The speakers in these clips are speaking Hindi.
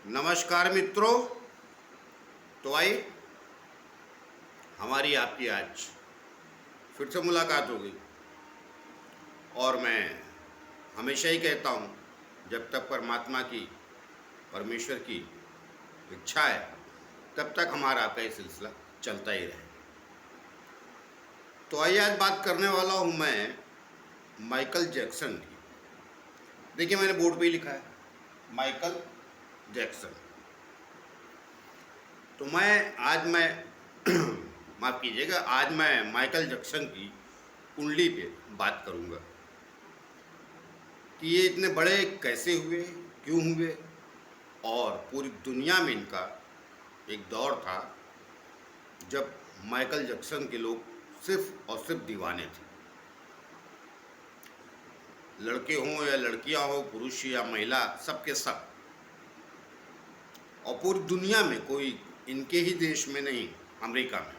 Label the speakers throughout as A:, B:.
A: नमस्कार मित्रों। तो आइए हमारी आपकी आज फिर से मुलाकात हो गई। और मैं हमेशा ही कहता हूँ, जब तक परमात्मा की, परमेश्वर की इच्छा है तब तक हमारा आपका ये सिलसिला चलता ही रहे। तो आइए आज बात करने वाला हूँ मैं माइकल जैक्सन की। देखिए, मैंने बोर्ड पे ही लिखा है माइकल जैक्सन। तो मैं माफ़ कीजिएगा, आज मैं माइकल जैक्सन की कुंडली पे बात करूँगा कि ये इतने बड़े कैसे हुए, क्यों हुए, और पूरी दुनिया में इनका एक दौर था जब माइकल जैक्सन के लोग सिर्फ और सिर्फ दीवाने थे। लड़के हों या लड़कियां हो, पुरुष या महिला, सबके सब। और पूरी दुनिया में, कोई इनके ही देश में नहीं, अमेरिका में।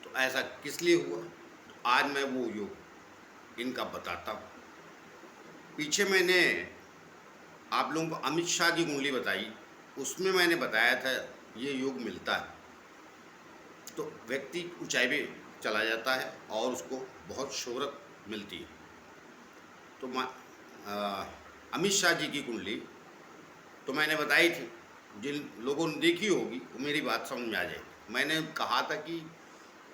A: तो ऐसा किस लिए हुआ, आज मैं वो योग इनका बताता हूँ। पीछे मैंने आप लोगों को अमित शाह की कुंडली बताई, उसमें मैंने बताया था ये योग मिलता है तो व्यक्ति ऊंचाई पे चला जाता है और उसको बहुत शोहरत मिलती है। तो अमित शाह जी की कुंडली तो मैंने बताई थी, जिन लोगों ने देखी होगी वो मेरी बात समझ में आ जाएगी। मैंने कहा था कि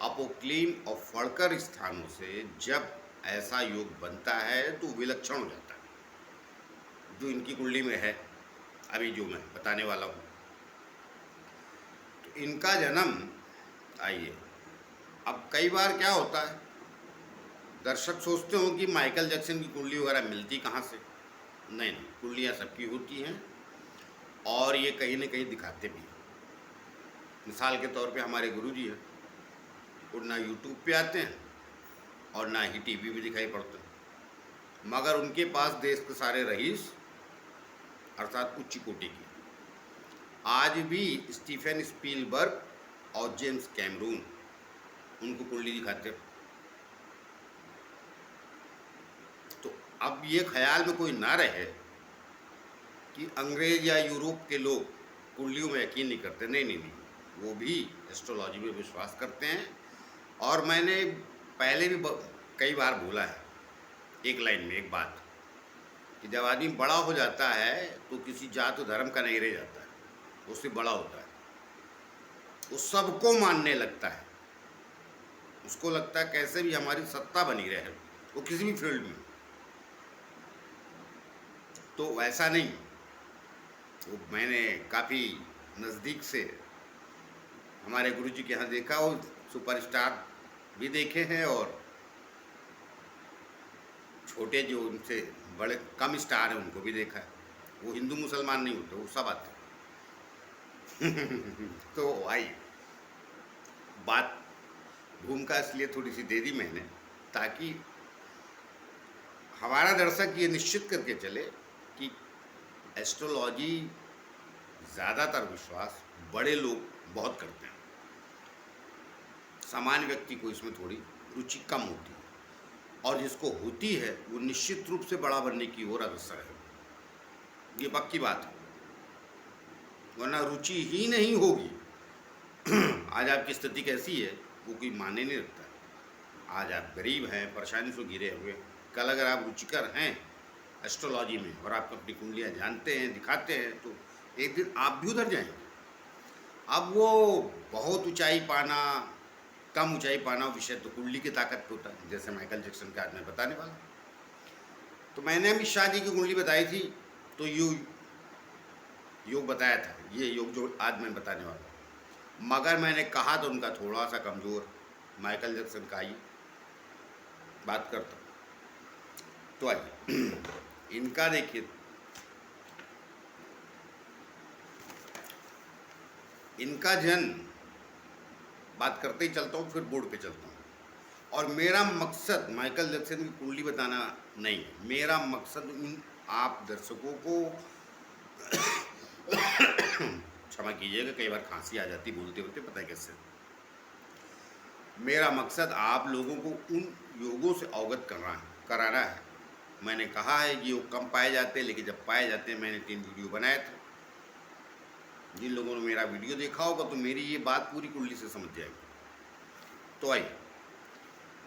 A: अपोक्लीन और फड़कर स्थानों से जब ऐसा योग बनता है तो विलक्षण हो जाता है, जो इनकी कुंडली में है अभी जो मैं बताने वाला हूँ। तो इनका जन्म, आइए, अब कई बार क्या होता है, दर्शक सोचते हो कि माइकल जैक्सन की कुंडली वगैरह मिलती कहाँ से। नहीं, कुंडलियाँ सबकी होती हैं और ये कहीं ना कहीं दिखाते भी हैं। मिसाल के तौर पे हमारे गुरुजी हैं, वो ना यूट्यूब पे आते हैं और ना ही टीवी पे दिखाई पड़ते हैं, मगर उनके पास देश के सारे रईस अर्थात उच्च कोटि की, आज भी स्टीफन स्पीलबर्ग और जेम्स कैमरून उनको कुंडली दिखाते हैं। तो अब ये ख्याल में कोई ना रहे कि अंग्रेज या यूरोप के लोग कुंडलियों में यकीन नहीं करते। नहीं नहीं नहीं, वो भी एस्ट्रोलॉजी में विश्वास करते हैं। और मैंने पहले भी कई बार बोला है एक लाइन में एक बात, कि जब आदमी बड़ा हो जाता है तो किसी जात धर्म का नहीं रह जाता है, उससे बड़ा होता है, वो सबको मानने लगता है। उसको लगता है कैसे भी हमारी सत्ता बनी रहे, वो किसी भी फील्ड में। तो वैसा नहीं, वो मैंने काफ़ी नज़दीक से हमारे गुरुजी के यहाँ देखा, वो सुपरस्टार भी देखे हैं और छोटे जो उनसे बड़े कम स्टार हैं उनको भी देखा है। वो हिंदू मुसलमान नहीं होते, वो सब आते हैं। तो आई बात, भूमिका इसलिए थोड़ी सी दे दी मैंने ताकि हमारा दर्शक ये निश्चित करके चले कि एस्ट्रोलॉजी ज़्यादातर विश्वास बड़े लोग बहुत करते हैं, सामान्य व्यक्ति को इसमें थोड़ी रुचि कम होती है, और जिसको होती है वो निश्चित रूप से बड़ा बनने की ओर अग्रसर है। ये पक्की बात है, वरना रुचि ही नहीं होगी। आज आपकी स्थिति कैसी है वो कोई माने नहीं रखता है। आज आप गरीब हैं, परेशानी से घिरे हुए, कल अगर आप रुचिकर हैं एस्ट्रोलॉजी में और आप अपनी कुंडलियाँ जानते हैं, दिखाते हैं, तो एक दिन आप भी उधर जाएंगे। अब वो बहुत ऊंचाई पाना, कम ऊंचाई पाना विषय तो कुंडली की ताकत पे होता है, जैसे माइकल जैक्सन का आज मैं बताने वाला। तो मैंने अमित शाह जी की कुंडली बताई थी, तो योग बताया था, ये योग जो आज मैं बताने वाला हूँ। मगर मैंने कहा तो उनका थोड़ा सा कमज़ोर, माइकल जैक्सन का ही बात करता हूँ। तो आइए इनका देखिए, इनका जन्म बात करते ही चलता हूँ, फिर बोर्ड पे चलता हूँ। और मेरा मकसद माइकल जैक्सन की कुंडली बताना नहीं, मेरा मकसद इन आप दर्शकों को क्षमा कीजिएगा, कई बार खांसी आ जाती बोलते होते, पता है कैसे। मेरा मकसद आप लोगों को उन योगों से अवगत कराना है मैंने कहा है कि वो कम पाए जाते हैं, लेकिन जब पाए जाते हैं, मैंने 3 वीडियो बनाए थे। जिन लोगों ने मेरा वीडियो देखा होगा तो मेरी ये बात पूरी कुंडली से समझ जाएगी। तो आइए,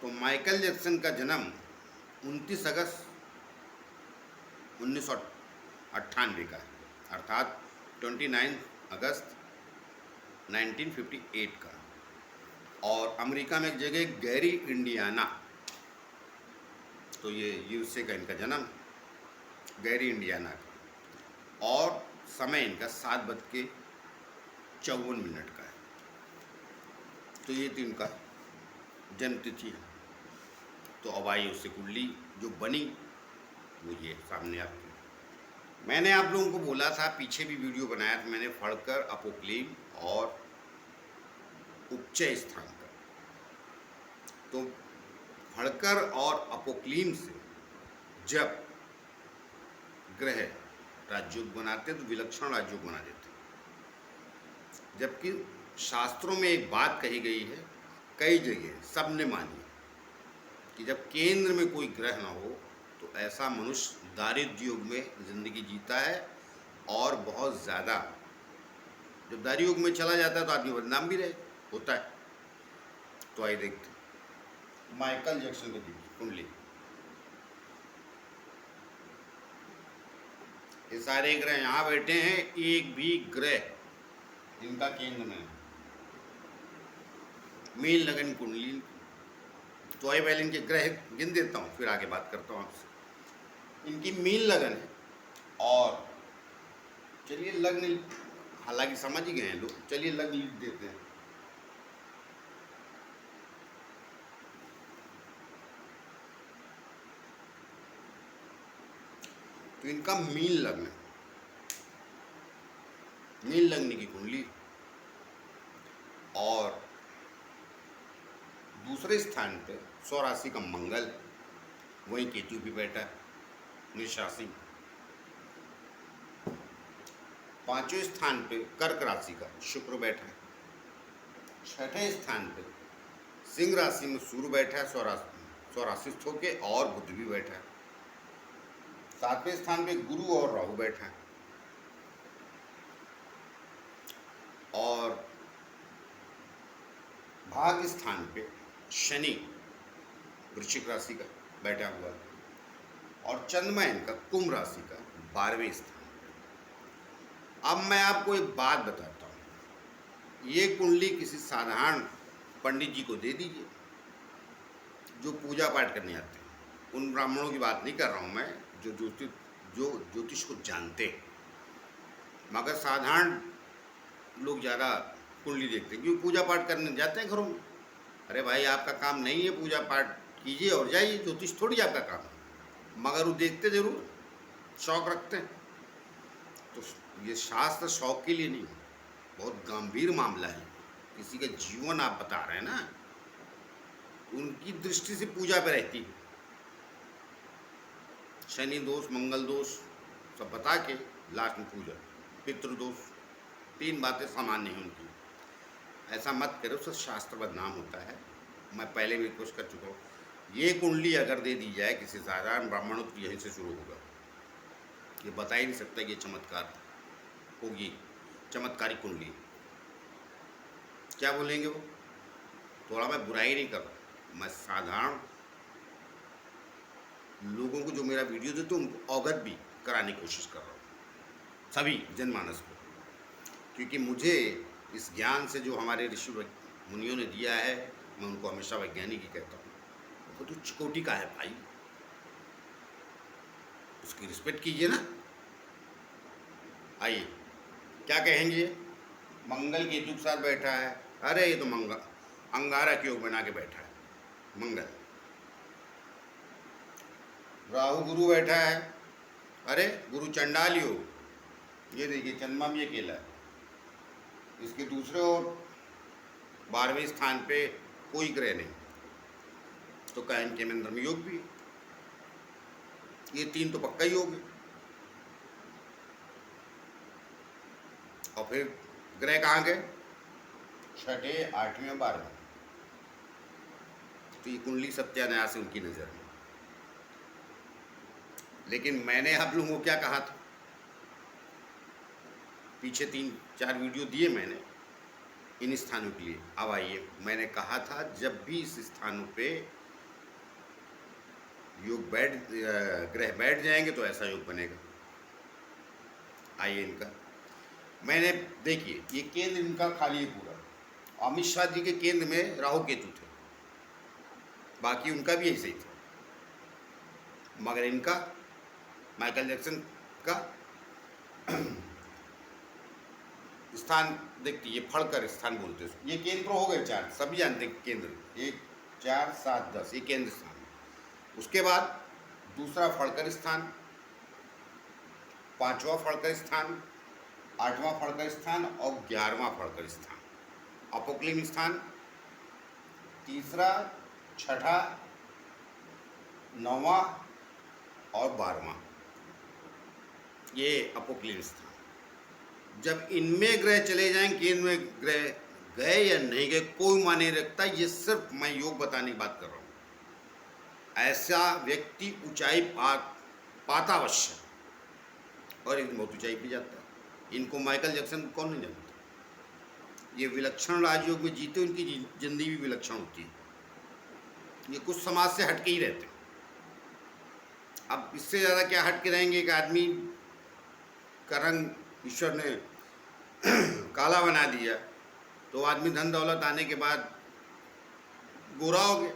A: तो माइकल जैक्सन का जन्म 29 अगस्त 1998 का है, अर्थात 29 अगस्त 1958 का। और अमेरिका में एक जगह गैरी, इंडियाना, तो ये यूएसए का इनका जन्म, गैरी, इंडियाना का। और समय इनका 7:54 का है। तो ये तो इनका जन्म तिथि है। तो अब आइए उससे कुंडली जो बनी वो ये सामने आपकी। मैंने आप लोगों को बोला था, पीछे भी वीडियो बनाया था मैंने, फड़कर, अपोक्लीन और उपचय स्थान का। तो फड़कर और अपोक्लीन से जब ग्रह राजयोग बनाते तो विलक्षण राजयोग बना देते। जबकि शास्त्रों में एक बात कही गई है, कई जगह सबने मानी, कि जब केंद्र में कोई ग्रह ना हो तो ऐसा मनुष्य दारिद्र्य युग में जिंदगी जीता है, और बहुत ज़्यादा। जब दारिद्र्य युग में चला जाता है तो आदमी बदनाम भी रहे होता है। तो आइए देखते माइकल जैक्सन की कुंडली। ये सारे ग्रह यहाँ बैठे हैं, एक भी ग्रह इनका केंद्र में है। मीन लगन कुंडली। तो आइए पहले इनके ग्रह गिन देता हूँ, फिर आगे बात करता हूँ आपसे। इनकी मीन लगन है, और चलिए लग्न, हालांकि समझ ही गए हैं लोग, चलिए लग्न लिख देते हैं। तो इनका मीन लग्न है, मीन लग्न की कुंडली। और दूसरे स्थान पे स्वराशि का मंगल, वहीं केतु भी बैठा है मेष राशि। पांचवें स्थान पे कर्क राशि का शुक्र बैठा है। छठे स्थान पे सिंह राशि में सूर्य बैठा है स्वराशिस्थ होके, और बुध भी बैठा है। सातवें स्थान पे गुरु और राहु बैठा है। और भाग स्थान पे शनि वृश्चिक राशि का बैठा हुआ है। और चंद्रमा इनका कुंभ राशि का 12वें स्थान पे। अब मैं आपको एक बात बताता हूँ, ये कुंडली किसी साधारण पंडित जी को दे दीजिए जो पूजा पाठ करने आते हैं। उन ब्राह्मणों की बात नहीं कर रहा हूँ मैं, जो ज्योतिष को जानते हैं। मगर साधारण लोग ज़्यादा कुंडली देखते हैं, क्योंकि पूजा पाठ करने जाते हैं घरों में। अरे भाई, आपका काम नहीं है पूजा पाठ कीजिए और जाइए, ज्योतिष थोड़ी आपका काम है। मगर वो देखते ज़रूर, शौक़ रखते हैं। तो ये शास्त्र शौक़ के लिए नहीं, बहुत गंभीर मामला है। किसी का जीवन आप बता रहे हैं ना, उनकी दृष्टि से पूजा पे रहती है। शनि दोष, मंगल दोष सब बता के लास्ट में पूजा, पितृदोष, 3 बातें सामान्य हैं उनकी। ऐसा मत करो, उससे शास्त्र बदनाम होता है। मैं पहले भी रिक्वेस्ट कर चुका हूँ, ये कुंडली अगर दे दी जाए किसी साधारण ब्राह्मण तो यहीं से शुरू होगा। ये बता ही नहीं सकता कि ये चमत्कार होगी, चमत्कारी कुंडली। क्या बोलेंगे वो? थोड़ा मैं बुराई नहीं कर रहा, मैं साधारण लोगों को जो मेरा वीडियो देते हैं उनको अवगत भी कराने की कोशिश कर रहा हूँ, सभी जनमानस को। क्योंकि मुझे इस ज्ञान से जो हमारे ऋषि मुनियों ने दिया है, मैं उनको हमेशा वैज्ञानिक ही कहता हूँ। वो तो चिकोटी का है भाई, उसकी रिस्पेक्ट कीजिए ना। आइए, क्या कहेंगे? मंगल केतु के साथ बैठा है। अरे ये तो मंगल अंगारक योग बना के बैठा है मंगल। राहु गुरु बैठा है। अरे गुरु चंडाल योग। ये देखिए चंद्रमा भी अकेला है। इसके दूसरे ओर 12वें स्थान पे कोई ग्रह नहीं, तो कायन के मंत्र में योग भी है। ये 3 तो पक्का ही योग है। और फिर ग्रह कहाँ गए? 6ठे, 8वें और 12वें। तो ये कुंडली सत्यानाश है उनकी नज़र में। लेकिन मैंने आप लोगों को क्या कहा था, पीछे 3-4 वीडियो दिए मैंने इन स्थानों के लिए। अब आइए, मैंने कहा था जब भी इस स्थानों पे योग ग्रह बैठ जाएंगे तो ऐसा योग बनेगा। आइए इनका मैंने, देखिए ये केंद्र इनका खाली है पूरा। अमित शाह जी के केंद्र में राहु केतु थे, बाकी उनका भी ऐसे ही था, मगर इनका माइकल जैक्सन का स्थान देखिए, ये फड़कर स्थान बोलते हैं, ये केंद्र हो गए 4, सभी जानते हैं केंद्र 1 4 7 10, ये केंद्र स्थान। उसके बाद दूसरा फड़कर स्थान, 5वां फड़कर स्थान, 8वां फड़कर स्थान और 11वां फड़कर स्थान। अपोक्लिम स्थान तीसरा, छठा, 9वां और 12वां, ये अपोक्लिम स्थान। जब इनमें ग्रह चले जाएं, केंद्र में ग्रह गए या नहीं गए कोई मायने नहीं रखता, ये सिर्फ मैं योग बताने की बात कर रहा हूँ। ऐसा व्यक्ति ऊंचाई पाता अवश्य, और एक बहुत ऊंचाई पे जाता है। इनको माइकल जैक्सन को कौन नहीं जानता। ये विलक्षण राजयोग में जीते, उनकी जिंदगी भी विलक्षण होती है। ये कुछ समाज से हटके ही रहते हैं। अब इससे ज़्यादा क्या हटके रहेंगे। एक आदमी का रंग ईश्वर ने काला बना दिया तो आदमी धन दौलत आने के बाद गोरा हो गया।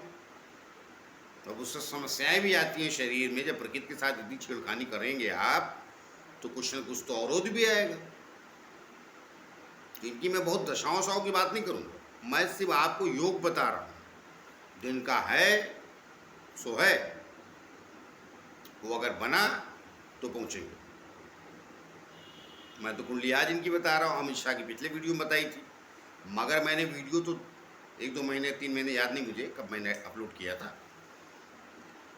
A: अब उससे समस्याएं भी आती हैं शरीर में। जब प्रकृति के साथ यदि छेड़खानी करेंगे आप तो कुछ न कुछ तो अवरोध भी आएगा। इनकी मैं बहुत दशाओं की बात नहीं करूँगा, मैं सिर्फ आपको योग बता रहा हूँ। दिन का है सो है, वो अगर बना तो पहुँचेंगे। मैं तो कुंडली आज इनकी बता रहा हूँ, अमित शाह की पिछले वीडियो में बताई थी, मगर मैंने वीडियो तो 1-2 महीने 3 महीने याद नहीं मुझे कब मैंने अपलोड किया था,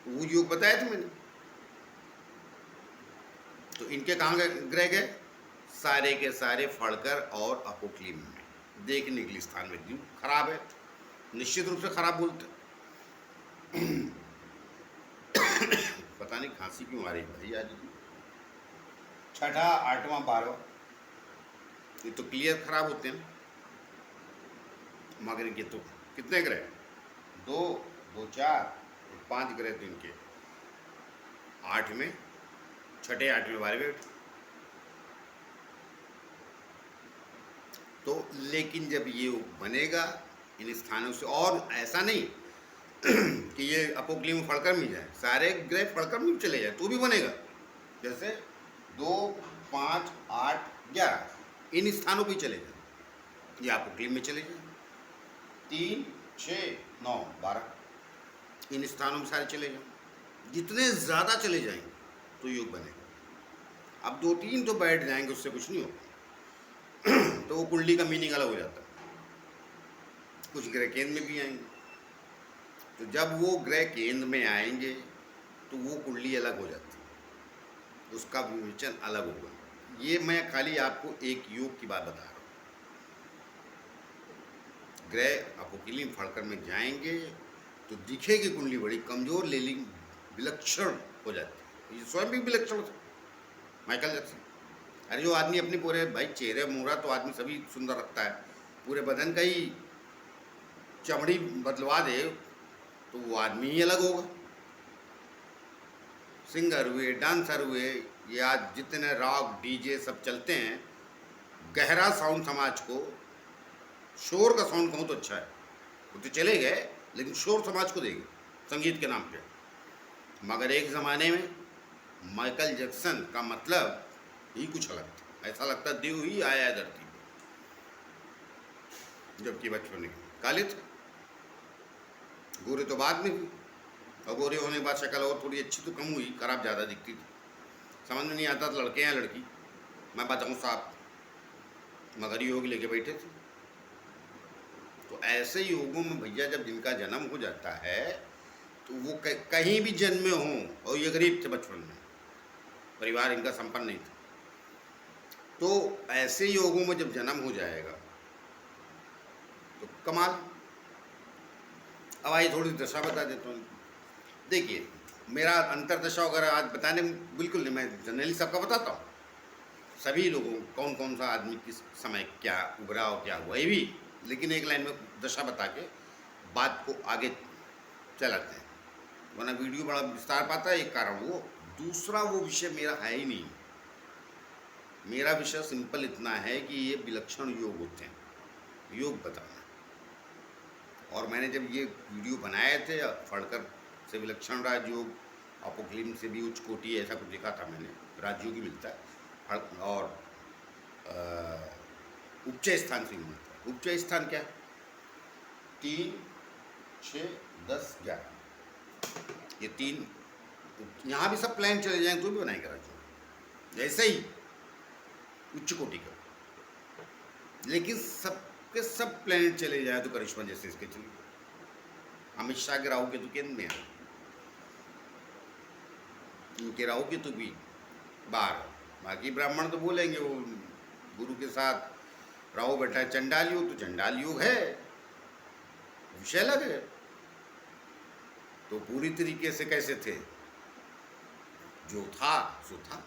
A: वो योग बताया था मैंने। तो इनके कहाँ ग्रह गए, सारे के सारे फड़कर और अपोक्लिम में। देखने के लिए स्थान में दिन खराब है, निश्चित रूप से खराब बोलते। पता नहीं खांसी क्यों आ रही भाई आज। 6ठा 8वां 12वां ये तो क्लियर खराब होते हैं, मगर इनके तो कितने ग्रह, 2 2 4 5 ग्रह तो इनके 8 में, 6ठे 8वें 12वें। तो लेकिन जब ये बनेगा इन स्थानों से, और ऐसा नहीं कि ये अपोक्लिम में फड़कर में जाए, सारे ग्रह फड़कर में चले जाए तो भी बनेगा। जैसे 2 5 8 11 इन स्थानों पर चले जाए, ये अपोक्लिम में चले जाए। 3 6 9 12 इन स्थानों में सारे चले जाए। जितने ज़्यादा चले जाएंगे तो योग बनेगा। अब 2-3 तो बैठ जाएंगे, उससे कुछ नहीं होगा। तो वो कुंडली का मीनिंग अलग हो जाता है। कुछ ग्रह केंद्र में भी आएंगे, तो जब वो ग्रह केंद्र में आएंगे तो वो कुंडली अलग हो जाती है, उसका विवेचन अलग होगा। ये मैं खाली आपको एक योग की बात बता रहा हूँ। ग्रह अपोक्लिम फड़कर में जाएंगे तो दिखेगी कुंडली बड़ी कमजोर, लेकिन विलक्षण हो जाती है। ये स्वयं भी विलक्षण था माइकल जैक्सन। अरे जो आदमी अपने पूरे भाई चेहरे मुहरा तो आदमी सभी सुंदर रखता है, पूरे बदन का ही चमड़ी बदलवा दे तो वो आदमी ही अलग होगा। सिंगर हुए, डांसर हुए, ये आज जितने रॉक डीजे सब चलते हैं, गहरा साउंड समाज को, शोर का साउंड कहूँ तो अच्छा है, वो तो चले गए लेकिन शोर समाज को देंगे संगीत के नाम पे। मगर एक ज़माने में माइकल जैक्सन का मतलब ही कुछ अलग था, ऐसा लगता देव ही आया है धरती पे, जबकि बचपन में काले थे। गोरे तो बाद में हुई, और गोरे होने के बाद शक्ल और थोड़ी अच्छी तो कम हुई, खराब ज़्यादा दिखती थी। समझ में नहीं आता था लड़के हैं लड़की, मैं बताऊँ साहब, मगर योग लेके बैठे थे। तो ऐसे योगों में भैया जब जिनका जन्म हो जाता है तो वो कहीं भी जन्मे हों, और ये गरीब थे बचपन में, परिवार इनका संपन्न नहीं था, तो ऐसे योगों में जब जन्म हो जाएगा तो कमाल। अब आइए थोड़ी दशा बता देता हूँ। देखिए मेरा अंतर्दशा वगैरह आज बताने में बिल्कुल नहीं, मैं जनरली सबका बताता हूँ, सभी लोगों कौन कौन सा आदमी किस समय क्या उभरा और क्या हुआ, ये भी, लेकिन एक लाइन में दशा बता के बात को आगे चलाते हैं, वरना वीडियो बड़ा विस्तार पाता है, एक कारण वो। दूसरा, वो विषय मेरा है ही नहीं। मेरा विषय सिंपल इतना है कि ये विलक्षण योग होते हैं, योग बताना। और मैंने जब ये वीडियो बनाए थे, फड़कर से विलक्षण राजयोग, अपोक्लिम से भी उच्च कोटि, ऐसा कुछ लिखा था मैंने, राजयोग ही मिलता है, और उपचय स्थान से भी मिलता है। उपचय स्थान क्या है? 3, 6, 10, 11, ये 3। यहाँ भी सब प्लान चले जाएं तो भी बनाएगा राजयोग, जैसे ही उच्च कोटि का, लेकिन सबके सब प्लेनेट चले जाए तो करिश्मा जैसे इसके चले, अमित शाह के राहु केतु केंद्र में है, इनके राहु केतु भी बाहर। बाकी ब्राह्मण तो बोलेंगे वो गुरु के साथ राहु बैठा है चंडाल योग, तो चंडाल योग है, विषय अलग है। तो पूरी तरीके से कैसे थे, जो था सो था,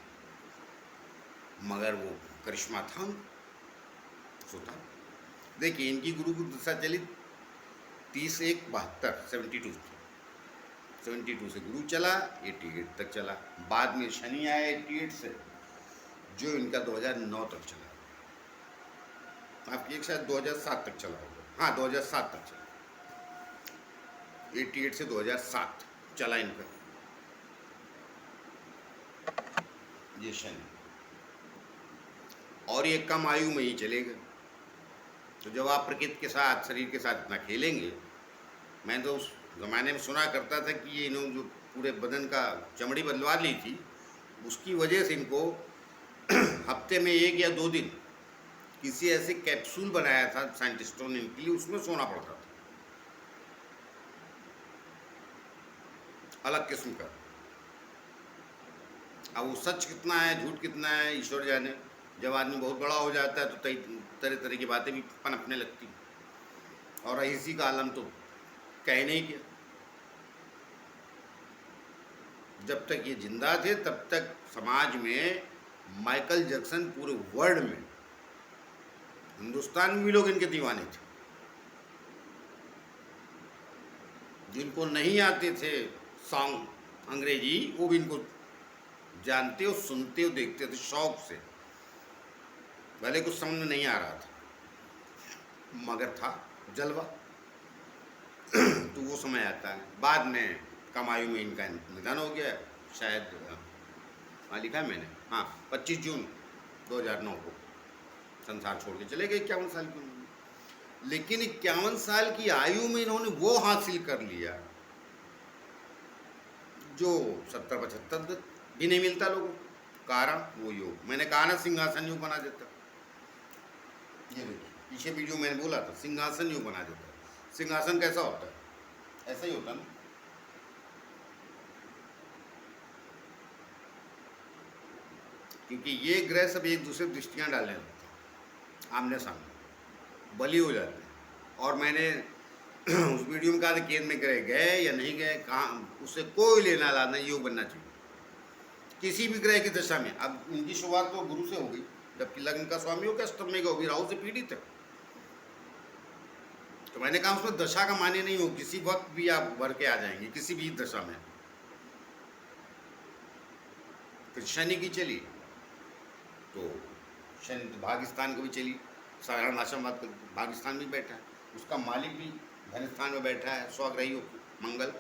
A: मगर वो करिश्मा था सो था। देखिए, इनकी गुरु की दशा चली 30/1/72, 72 से गुरु चला, 88 तक चला। बाद में शनि आया 88 से, जो इनका 2009 तक चला। आपकी एक शायद 2007 तक चला होगा, हाँ 2007 तक चला, 88 से 2007 चला इनका ये शनि, और ये कम आयु में ही चलेगा। तो जब आप प्रकृति के साथ, शरीर के साथ इतना खेलेंगे, मैं तो उस ज़माने में सुना करता था कि ये इन्होंने जो पूरे बदन का चमड़ी बदलवा ली थी, उसकी वजह से इनको हफ्ते में 1 या 2 दिन किसी ऐसे कैप्सूल बनाया था साइंटिस्टों ने इनके लिए, उसमें सोना पड़ता था, अलग किस्म का। अब वो सच कितना है, झूठ कितना है, ईश्वर जाने। जब आदमी बहुत बड़ा हो जाता है तो तरह तरह की बातें भी पनपने लगती, और इसी का आलम तो कह नहीं किया। जब तक ये जिंदा थे तब तक समाज में माइकल जैक्सन पूरे वर्ल्ड में, हिंदुस्तान में भी लोग इनके दीवाने थे। जिनको नहीं आते थे सॉन्ग अंग्रेजी, वो भी इनको जानते हो, सुनते हो, देखते थे शौक से, भले कुछ समझ में नहीं आ रहा था, मगर था जलवा। तो वो समय आता है। बाद में कम आयु में इनका निधन हो गया, शायद हाँ लिखा है मैंने, हाँ 25 जून 2009 को संसार छोड़ के चले गए, 51 साल की उम्र। लेकिन 51 साल की आयु में इन्होंने वो हासिल कर लिया जो 70-75 भी नहीं मिलता लोगों को। कारण वो योग, मैंने कहा ना सिंहासन योग बना देता। ये देखिए, पीछे वीडियो मैंने बोला था, सिंहासन योग बना देता। सिंहासन कैसा होता है? ऐसा ही होता ना, क्योंकि ये ग्रह सब एक दूसरे दृष्टियां डालने लगते हैं, आमने सामने बली हो जाते हैं। और मैंने उस वीडियो में कहा था केंद्र में ग्रह गए या नहीं गए, कहाँ, उससे कोई लेना लाना, योग बनना चाहिए किसी भी ग्रह की दशा में। अब उनकी शुरुआत तो गुरु से हो गई, जबकि लग्न का स्वामी हो गया, अष्टम में होगी, राहु से पीड़ित है। तो मैंने कहा उसमें दशा का मान्य नहीं हो, किसी वक्त भी आप भर के आ जाएंगे किसी भी दशा में। फिर शनि की चली तो शनि तो भाग्यस्थान को भी चली, साधारण आश्रम भाग्यस्थान भी बैठा है, उसका मालिक भी धन स्थान में बैठा है, स्वग्रही मंगल।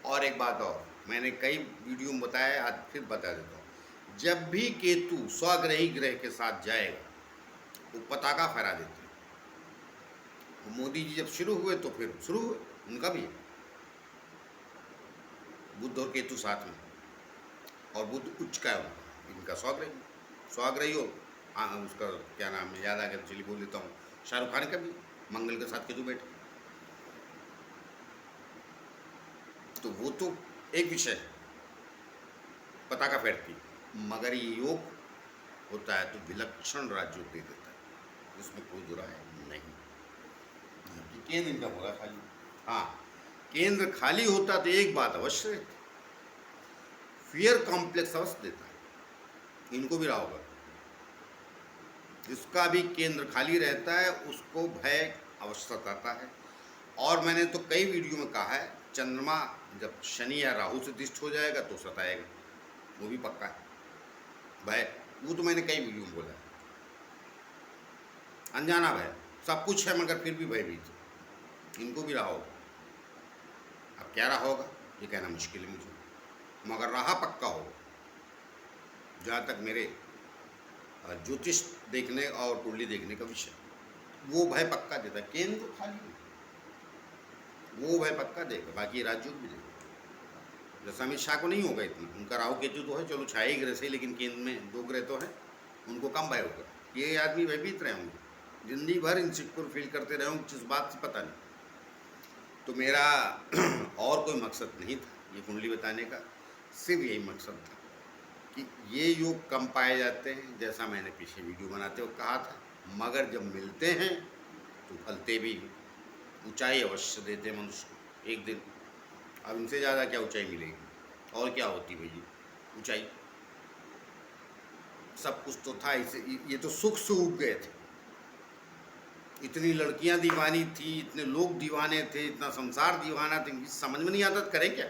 A: और एक बात और मैंने कई वीडियो में बताया, आज फिर बता देता हूँ, जब भी केतु स्वग्रही ग्रह के साथ जाएगा वो पताका फहरा देते हैं। मोदी जी जब शुरू हुए तो फिर शुरू हुए, उनका भी बुध और केतु साथ में, और बुध उच्च का है इनका स्वग्रही हो। उसका क्या नाम है, याद आ गया, चलिए बोल देता हूँ, शाहरुख खान का भी मंगल के साथ केतु बैठे, तो वो तो एक विषय है, पताका फैरती। मगर ये योग होता है तो विलक्षण राज्य दे देता है, इसमें कोई बुरा है नहीं। केंद्र इनका होगा खाली, हाँ केंद्र खाली होता तो एक बात अवश्य रहती, फियर कॉम्प्लेक्स अवश्य देता है। इनको भी रहा होगा। जिसका भी केंद्र खाली रहता है उसको भय अवश्य सताता है। और मैंने तो कई वीडियो में कहा है, चंद्रमा जब शनि या राहु से दिष्ट हो जाएगा तो सताएगा, वो भी पक्का है भय। वो तो मैंने कई वीडियो में बोला है। अनजाना भय, सब कुछ है मगर फिर भी भयभीत। इनको भी रहा होगा। अब क्या रहा होगा ये कहना मुश्किल है मुझे, मगर रहा पक्का होगा। जहाँ तक मेरे ज्योतिष देखने और कुंडली देखने का विषय, वो भय पक्का देता है। केंद्र तो खाली है, वो भय पक्का देगा। बाकी राज्यों भी देगा। जैसा अमित शाह को नहीं होगा इतना, उनका राहु केतु तो है, चलो 6 ग्रह से, लेकिन केंद्र में 2 ग्रह तो है, उनको कम भय होगा। ये आदमी भयभीत रहे होंगे, जिंदगी भर इनसिक्योर फील करते रहे होंगे, जिस बात से पता नहीं। तो मेरा और कोई मकसद नहीं था ये कुंडली बताने का, सिर्फ यही मकसद था कि ये योग कम पाए जाते हैं, जैसा मैंने पीछे वीडियो बनाते हुए कहा था, मगर जब मिलते हैं तो फलते भी हैं। ऊंचाई अवश्य देते हैं मनुष्य को एक दिन। अब इनसे ज़्यादा क्या ऊंचाई मिलेगी, और क्या होती भैया ऊंचाई। सब कुछ तो था, इसे ये तो सुख से उग गए थे। इतनी लड़कियां दीवानी थी, इतने लोग दीवाने थे, इतना संसार दीवाना थे, समझ में नहीं आता करें क्या।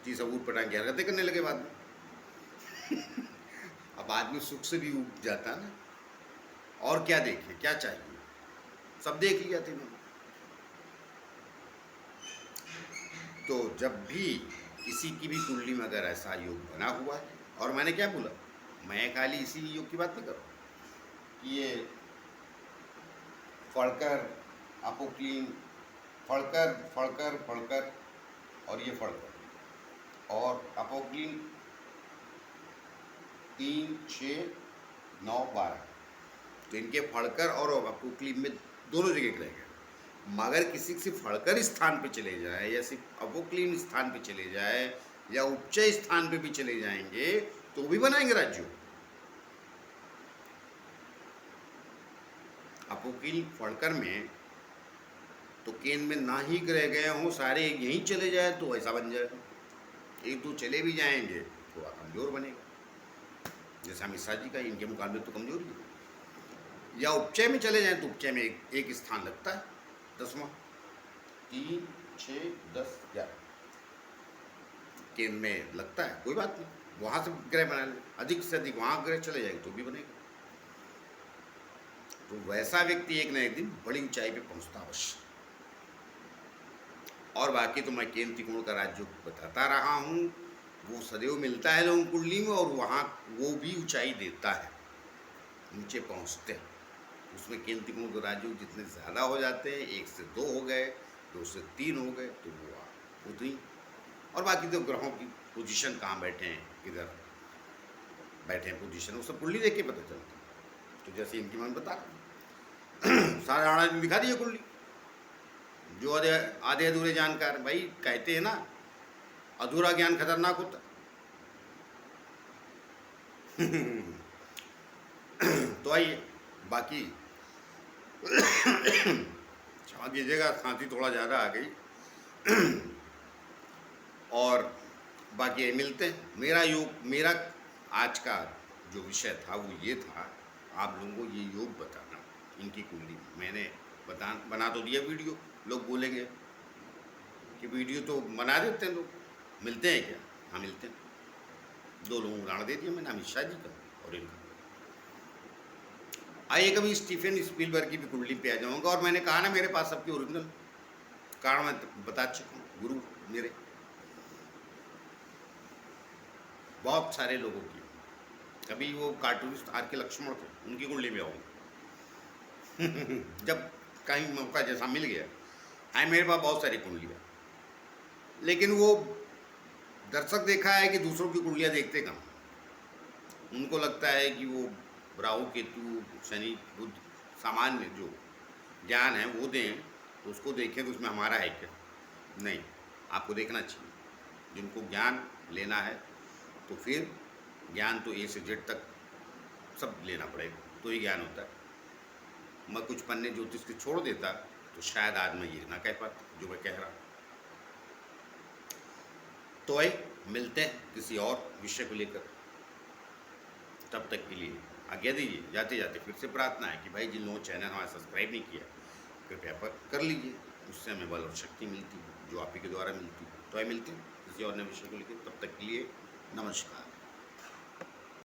A: जी सब ऊट पटांग की हरकतें करने लगे बाद में। अब आदमी सुख से भी उग जाता ना, और क्या देखे, क्या चाहिए, सब देख लिया थे मैंने। तो जब भी किसी की भी कुंडली में अगर ऐसा योग बना हुआ है, और मैंने क्या बोला, मैं खाली इसी योग की बात नहीं कर रहा कि ये फड़कर, अपोक्लीन, फड़कर फड़कर फड़कर, और ये फड़कर और अपोक्लीन 3, 6, 9, 12, तो इनके फड़कर और अपोक्लीन में दोनों जगह रह गए। मगर किसी से फड़कर स्थान पे चले जाए, या सिर्फ अपोक्लीन स्थान पे चले जाए, या उपचय स्थान पे भी चले जाएंगे तो भी बनाएंगे राज्यों। अपोक्लीन फड़कर में तो केंद्र में ना ही ग्रह गए हों, सारे यहीं चले जाए तो ऐसा बन जाएगा। 1-2 चले भी जाएंगे तो कमजोर बनेगा, जैसा अमित शाह जी का, इनके मुकाबले तो कमजोर ही। या उपचय में चले जाएं तो उपचय में एक स्थान लगता है 10वां, 3, 6, 10, 11 केंद्र में लगता है, कोई बात नहीं, वहां से ग्रह बना ले, अधिक से अधिक वहां ग्रह चले जाएंगे तो भी बनेगा। तो वैसा व्यक्ति एक न एक दिन बड़ी ऊंचाई पे पहुंचता अवश्य। और बाकी तो मैं केंद्र त्रिकोण का राज्य बताता रहा हूँ, वो सदैव मिलता है लोगों कुंडली में, और वहाँ वो भी ऊंचाई देता है, नीचे पहुँचते हैं। उसमें केंद्र त्रिकोण के राज्य जितने ज़्यादा हो जाते हैं, 1 से 2 हो गए, 2 से 3 हो गए, तो वो उतनी। और बाकी तो ग्रहों की पोजीशन कहाँ बैठे हैं, किधर बैठे हैं पोजीशन, वो सब कुंडली देख के पता चलता है। तो जैसे इनकी मैं बता रहा सारा आना दिखा दिए कुंडली। जो आधे अधूरे जानकार, भाई कहते हैं ना, अधूरा ज्ञान खतरनाक होता। तो आइए, बाकी क्षमा कीजिएगा, खांसी थोड़ा ज़्यादा आ गई। और बाकी मिलते हैं। मेरा आज का जो विषय था वो ये था, आप लोगों को ये योग बताना इनकी कुंडली। मैंने बना तो दिया वीडियो, लोग बोलेंगे कि वीडियो तो बना देते हैं लोग, मिलते हैं क्या? हाँ मिलते हैं। 2 लोगों को उदाहरण दे दिया मैंने, अमित शाह जी का और इनका। आइए कभी स्टीफन स्पीलबर्ग की भी कुंडली पे आ जाऊँगा। और मैंने कहा ना, मेरे पास सबकी ओरिजिनल कारण मैं बता चुका हूँ, गुरु मेरे बहुत सारे लोगों की। कभी वो कार्टूनिस्ट आर के लक्ष्मण थे, उनकी कुंडली में आऊँगा। जब कहीं मौका जैसा मिल गया है, मेरे पास बहुत सारी कुंडलियाँ, लेकिन वो दर्शक देखा है कि दूसरों की कुंडलियाँ देखते कम। उनको लगता है कि वो राहु केतु शनि बुध सामान्य जो ज्ञान है वो दें, तो उसको देखें तो उसमें हमारा है क्या। नहीं, आपको देखना चाहिए। जिनको ज्ञान लेना है तो फिर ज्ञान तो A से Z तक सब लेना पड़ेगा, तो ही ज्ञान होता है। मैं कुछ पन्ने ज्योतिष के छोड़ देता तो शायद आज मैं ये ना कह पाता जो मैं कह रहा। तो मिलते हैं किसी और विषय को लेकर। तब तक के लिए आज्ञा दीजिए। जाते जाते फिर से प्रार्थना है कि भाई जिन लोगों चैनल हमारा सब्सक्राइब नहीं किया कृपया कर लीजिए, उससे हमें बल और शक्ति मिलती है जो आप ही के द्वारा मिलती है। तो मिलते हैं किसी और नए विषय को लेकर। तब तक के लिए नमस्कार।